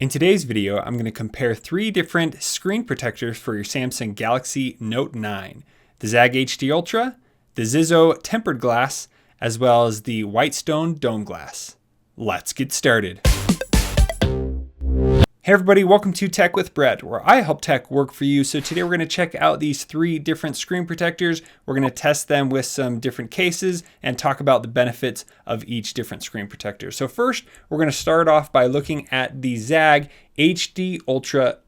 In today's video, I'm going to compare 3 different screen protectors for your Samsung Galaxy Note 9. The ZAGG HD Ultra, the ZIZO tempered glass, as well as the Whitestone dome glass. Let's get started. Hey everybody, welcome to Tech with Brett, where I help tech work for you. So today we're going to check out these 3 different screen protectors. We're going to test them with some different cases and talk about the benefits of each different screen protector. So first, we're going to start off by looking at the ZAGG HD Ultra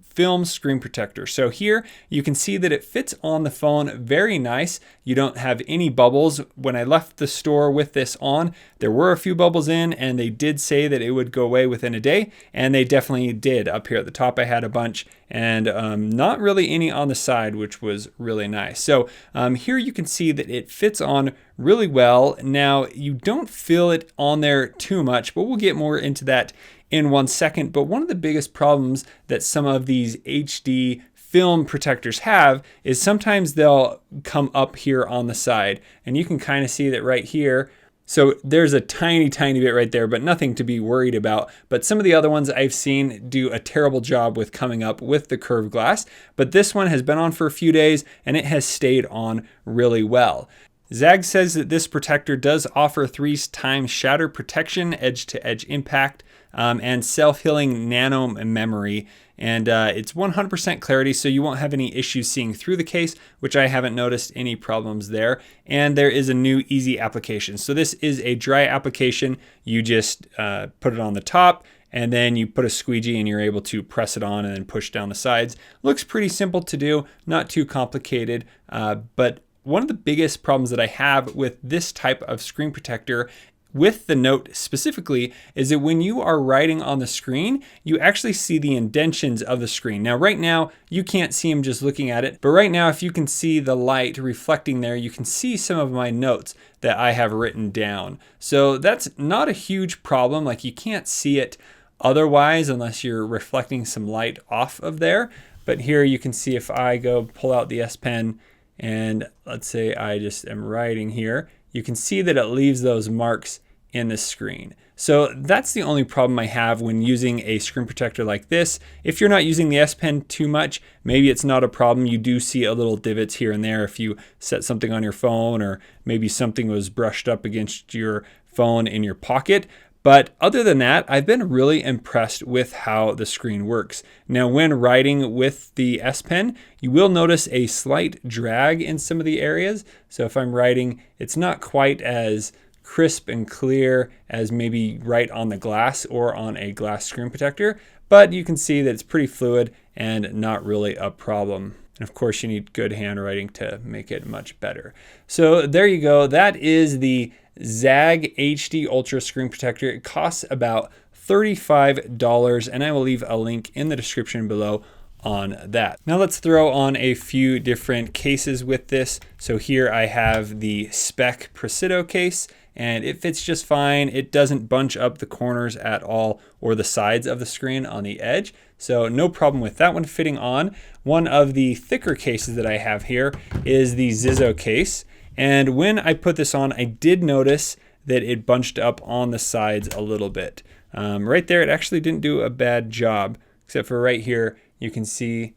film screen protector. So here you can see that it fits on the phone very nice. You don't have any bubbles. When I left the store with this on, there were a few bubbles in, and they did say that it would go away within a day, and they definitely did. Up here at the top I had a bunch, and not really any on the side, which was really nice. So here you can see that it fits on really well. Now you don't feel it on there too much, but we'll get more into that in 1 second. But one of the biggest problems that some of these HD film protectors have is sometimes they'll come up here on the side, and you can kind of see that right here. So there's a tiny bit right there, but nothing to be worried about. But some of the other ones I've seen do a terrible job with coming up with the curved glass. But this one has been on for a few days, and it has stayed on really well. ZAGG says that this protector does offer 3 times shatter protection, edge-to-edge impact, and self-healing nano memory. And it's 100% clarity, so you won't have any issues seeing through the case, which I haven't noticed any problems there. And there is a new easy application. So this is a dry application. You just put it on the top, and then you put a squeegee and you're able to press it on and then push down the sides. Looks pretty simple to do, not too complicated, but one of the biggest problems that I have with this type of screen protector with the Note specifically is that when you are writing on the screen, you actually see the indentions of the screen. Now, right now, you can't see them just looking at it, but right now, if you can see the light reflecting there, you can see some of my notes that I have written down. So that's not a huge problem. Like, you can't see it otherwise unless you're reflecting some light off of there. But here you can see if I go pull out the S Pen and let's say I just am writing here, you can see that it leaves those marks in the screen. So that's the only problem I have when using a screen protector like this. If you're not using the S Pen too much, maybe it's not a problem. You do see a little divots here and there if you set something on your phone, or maybe something was brushed up against your phone in your pocket. But other than that, I've been really impressed with how the screen works. Now, when writing with the S Pen, you will notice a slight drag in some of the areas. So if I'm writing, it's not quite as crisp and clear as maybe right on the glass or on a glass screen protector, but you can see that it's pretty fluid and not really a problem. And of course, you need good handwriting to make it much better. So there you go. That is the ZAGG HD Ultra screen protector. It costs about $35, and I will leave a link in the description below on that. Now let's throw on a few different cases with this. So here I have the Spec Presidio case, and it fits just fine. It doesn't bunch up the corners at all or the sides of the screen on the edge. So no problem with that one fitting on. One of the thicker cases that I have here is the ZIZO case. And when I put this on, I did notice that it bunched up on the sides a little bit. Right there, it actually didn't do a bad job, except for right here, you can see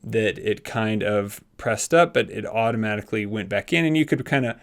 that it kind of pressed up, but it automatically went back in, and you could kind of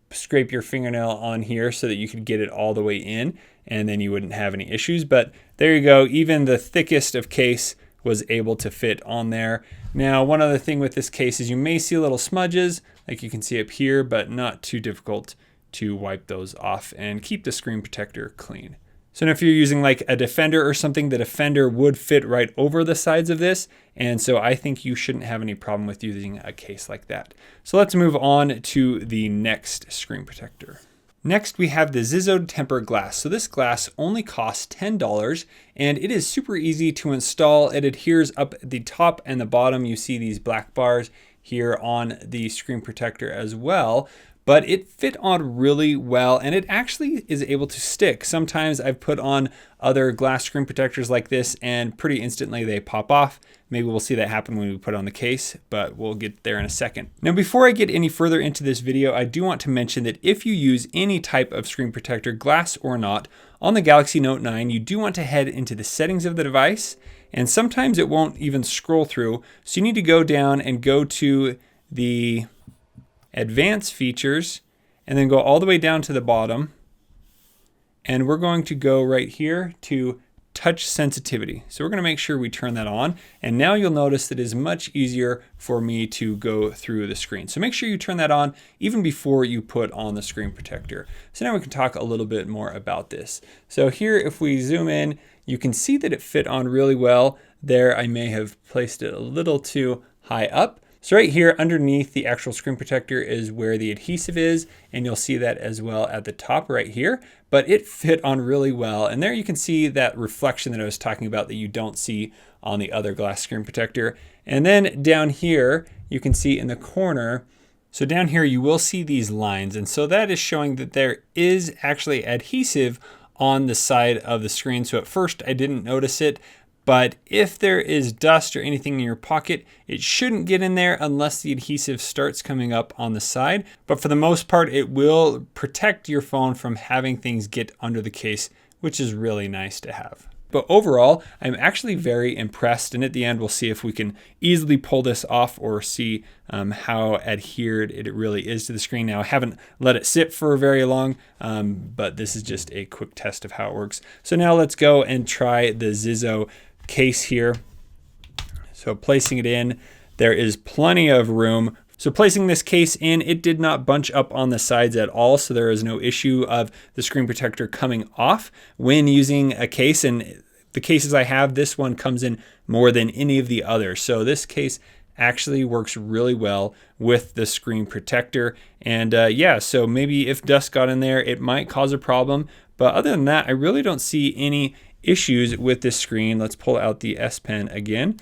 scrape your fingernail on here so that you could get it all the way in, and then you wouldn't have any issues. But there you go. Even the thickest of case was able to fit on there. Now, one other thing with this case is you may see little smudges, like you can see up here, but not too difficult to wipe those off and keep the screen protector clean. So now if you're using like a Defender or something, the Defender would fit right over the sides of this. And so I think you shouldn't have any problem with using a case like that. So let's move on to the next screen protector. Next, we have the ZIZO tempered glass. So this glass only costs $10, and it is super easy to install. It adheres up at the top and the bottom. You see these black bars here on the screen protector as well. But it fit on really well, and it actually is able to stick. Sometimes I've put on other glass screen protectors like this, and pretty instantly they pop off. Maybe we'll see that happen when we put on the case, but we'll get there in a second. Now, before I get any further into this video, I do want to mention that if you use any type of screen protector, glass or not, on the Galaxy Note 9, you do want to head into the settings of the device, and sometimes it won't even scroll through. So you need to go down and go to the advanced features and then go all the way down to the bottom. And we're going to go right here to touch sensitivity. So we're going to make sure we turn that on. And now you'll notice that it is much easier for me to go through the screen. So make sure you turn that on even before you put on the screen protector. So now we can talk a little bit more about this. So here, if we zoom in, you can see that it fit on really well. There, I may have placed it a little too high up. So right here underneath the actual screen protector is where the adhesive is, and you'll see that as well at the top right here, but it fit on really well. And there you can see that reflection that I was talking about that you don't see on the other glass screen protector. And then down here, you can see in the corner, so down here you will see these lines. And so that is showing that there is actually adhesive on the side of the screen. So at first I didn't notice it, but if there is dust or anything in your pocket, it shouldn't get in there unless the adhesive starts coming up on the side. But for the most part, it will protect your phone from having things get under the case, which is really nice to have. But overall, I'm actually very impressed. And at the end, we'll see if we can easily pull this off or see how adhered it really is to the screen. Now, I haven't let it sit for very long, but this is just a quick test of how it works. So now let's go and try the ZIZO case here. So placing it in, there is plenty of room. So placing this case in, it did not bunch up on the sides at all. So there is no issue of the screen protector coming off when using a case. And the cases I have, this one comes in more than any of the others. So this case actually works really well with the screen protector. And yeah, so maybe if dust got in there, it might cause a problem. But other than that, I really don't see any issues with this screen. Let's pull out the S Pen again.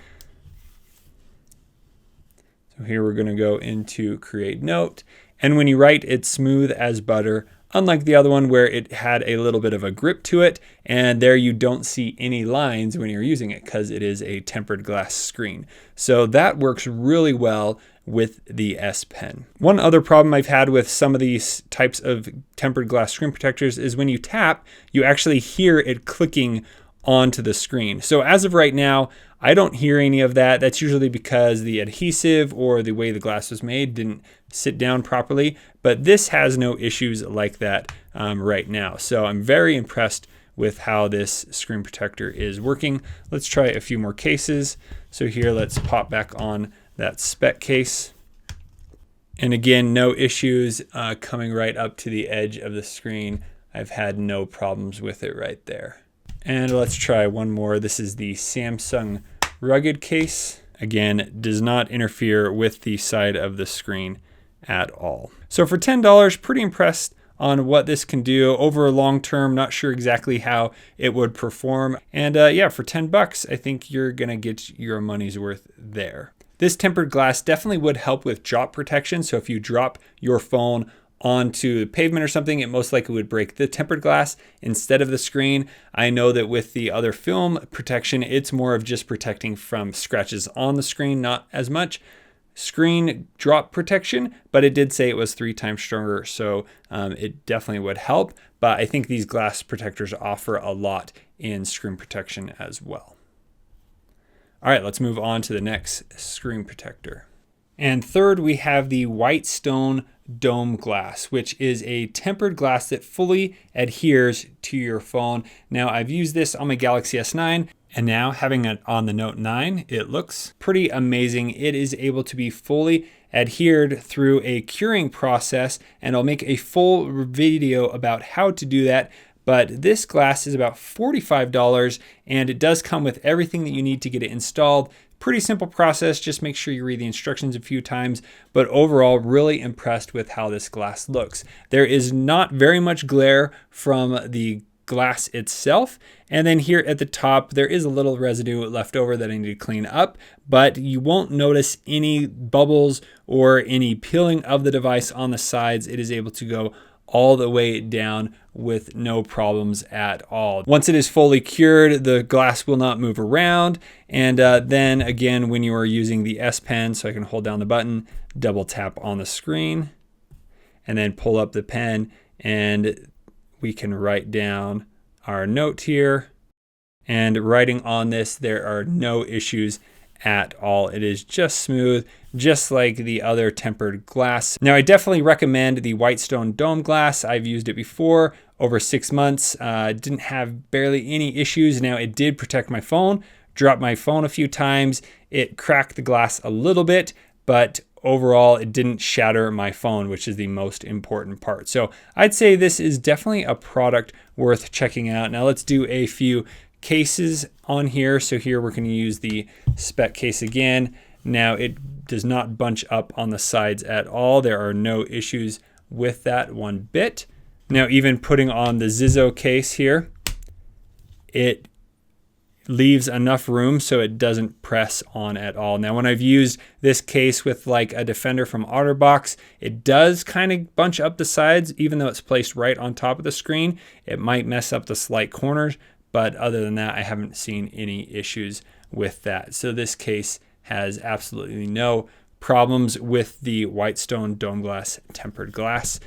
So here we're going to go into create note. And when you write, it's smooth as butter, unlike the other one where it had a little bit of a grip to it. And there you don't see any lines when you're using it because it is a tempered glass screen. So that works really well with the S Pen. One other problem I've had with some of these types of tempered glass screen protectors is when you tap, you actually hear it clicking onto the screen. So as of right now, I don't hear any of that. That's usually because the adhesive or the way the glass was made didn't sit down properly, but this has no issues like that right now. So I'm very impressed with how this screen protector is working. Let's try a few more cases. So here, let's pop back on that spec case. And again, no issues coming right up to the edge of the screen. I've had no problems with it right there. And let's try one more. This is the Samsung rugged case. Again, does not interfere with the side of the screen at all. So for $10, pretty impressed on what this can do over long term. Not sure exactly how it would perform. And yeah, for 10 bucks, I think you're gonna get your money's worth there. This tempered glass definitely would help with drop protection. So if you drop your phone onto the pavement or something, it most likely would break the tempered glass instead of the screen. I know that with the other film protection, it's more of just protecting from scratches on the screen, not as much screen drop protection, but it did say it was 3 times stronger. So it definitely would help. But I think these glass protectors offer a lot in screen protection as well. All right, let's move on to the next screen protector. And third, we have the Whitestone dome glass, which is a tempered glass that fully adheres to your phone. Now, I've used this on my Galaxy S9, and now having it on the Note 9, it looks pretty amazing. It is able to be fully adhered through a curing process, and I'll make a full video about how to do that. But this glass is about $45, and it does come with everything that you need to get it installed. Pretty simple process, just make sure you read the instructions a few times, but overall really impressed with how this glass looks. There is not very much glare from the glass itself, and then here at the top there is a little residue left over that I need to clean up, but you won't notice any bubbles or any peeling of the device on the sides. It is able to go all the way down with no problems at all. Once it is fully cured, the glass will not move around. And then again, when you are using the S Pen, so I can hold down the button, double tap on the screen, and then pull up the pen, and we can write down our note here. And writing on this, there are no issues at all. It is just smooth, just like the other tempered glass. Now, I definitely recommend the Whitestone dome glass. I've used it before, over 6 months. Didn't have barely any issues. Now, it did protect my phone, dropped my phone a few times. It cracked the glass a little bit, but overall, it didn't shatter my phone, which is the most important part. So I'd say this is definitely a product worth checking out. Now, let's do a few cases on here. So here we're going to use the spec case again. Now it does not bunch up on the sides at all. There are no issues with that one bit. Now even putting on the ZIZO case here, it leaves enough room so it doesn't press on at all. Now when I've used this case with like a Defender from OtterBox, it does kind of bunch up the sides. Even though it's placed right on top of the screen, it might mess up the slight corners. But other than that, I haven't seen any issues with that. So this case has absolutely no problems with the Whitestone dome glass tempered glass.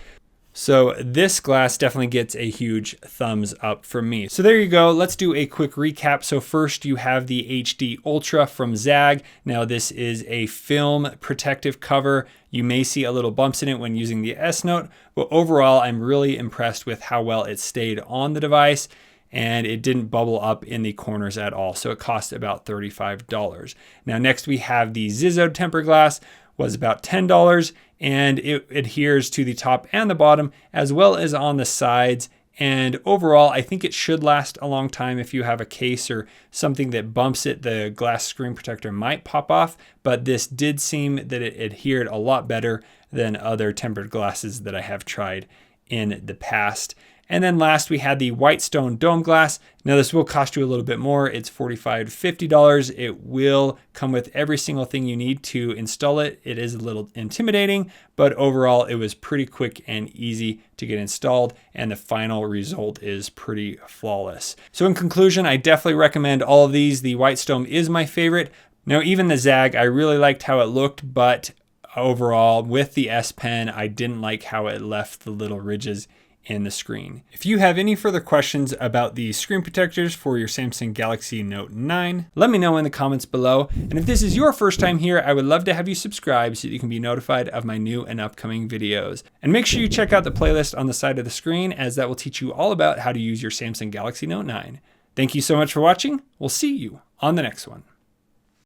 So this glass definitely gets a huge thumbs up from me. So there you go. Let's do a quick recap. So first you have the HD Ultra from ZAGG. Now this is a film protective cover. You may see a little bumps in it when using the S Note, but overall I'm really impressed with how well it stayed on the device. And it didn't bubble up in the corners at all. So it cost about $35. Now next we have the ZIZO temper glass, was about $10, and it adheres to the top and the bottom as well as on the sides. And overall, I think it should last a long time. If you have a case or something that bumps it, the glass screen protector might pop off, but this did seem that it adhered a lot better than other tempered glasses that I have tried in the past. And then last we had the Whitestone dome glass. Now this will cost you a little bit more. It's $45 to $50. It will come with every single thing you need to install it. It is a little intimidating, but overall it was pretty quick and easy to get installed, and the final result is pretty flawless. So in conclusion, I definitely recommend all of these. The Whitestone is my favorite. Now even the ZAGG, I really liked how it looked, but overall with the S Pen, I didn't like how it left the little ridges in the screen. If you have any further questions about the screen protectors for your Samsung Galaxy Note 9, let me know in the comments below. And if this is your first time here, I would love to have you subscribe so that you can be notified of my new and upcoming videos. And make sure you check out the playlist on the side of the screen, as that will teach you all about how to use your Samsung Galaxy Note 9. Thank you so much for watching. We'll see you on the next one.